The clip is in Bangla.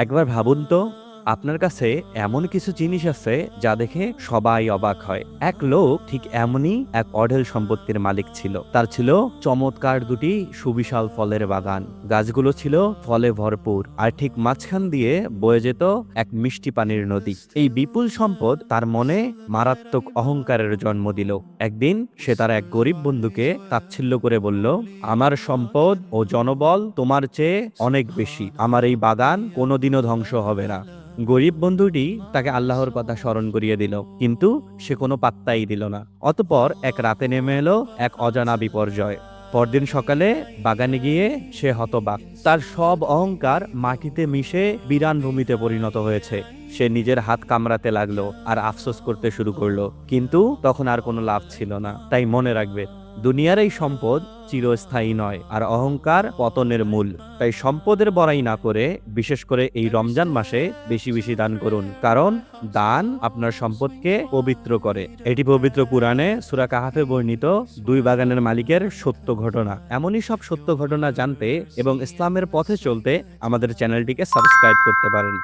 একবার ভাবুন তো, আপনার কাছে এমন কিছু জিনিস আছে যা দেখে সবাই অবাক হয়। এক লোক ঠিক এমনই এক অঢেল সম্পত্তির মালিক ছিল। তার ছিল চমৎকার দুটি সুবিশাল ফলের বাগান। গাছগুলো ছিল ফলে ভরপুর, আর ঠিক মাঝখান দিয়ে বয়ে যেত এক মিষ্টি পানির নদী। এই বিপুল সম্পদ তার মনে মারাত্মক অহংকারের জন্ম দিল। একদিন সে তার এক গরিব বন্ধুকে তাচ্ছিল্য করে বলল, আমার সম্পদ ও জনবল তোমার চেয়ে অনেক বেশি। আমার এই বাগান কোনোদিনও ধ্বংস হবে না। গরিব বন্ধুটি তাকে আল্লাহর কথা স্মরণ করিয়ে দিল, কিন্তু সে কোনো পাত্তাই দিল না। অতঃপর এক রাতে নেমে এলো এক অজানা বিপর্যয়। পরদিন সকালে বাগানে গিয়ে সে হতবাক। তার সব অহংকার মাটিতে মিশে বিরান ভূমিতে পরিণত হয়েছে। সে নিজের হাত কামড়াতে লাগলো আর আফসোস করতে শুরু করলো, কিন্তু তখন আর কোনো লাভ ছিল না। তাই মনে রাখবে, দুনিয়ার এই সম্পদ চিরস্থায়ী নয়, আর অহংকার পতনের মূল। তাই সম্পদের বড়াই না করে বিশেষ করে এই রমজান মাসে বেশি বেশি দান করুন, কারণ দান আপনার সম্পদকে পবিত্র করে। এটি পবিত্র কুরআনে সূরা কাহাফে বর্ণিত দুই বাগানের মালিকের সত্য ঘটনা। এমনই সব সত্য ঘটনা জানতে এবং ইসলামের পথে চলতে আমাদের চ্যানেলটিকে সাবস্ক্রাইব করতে পারেন।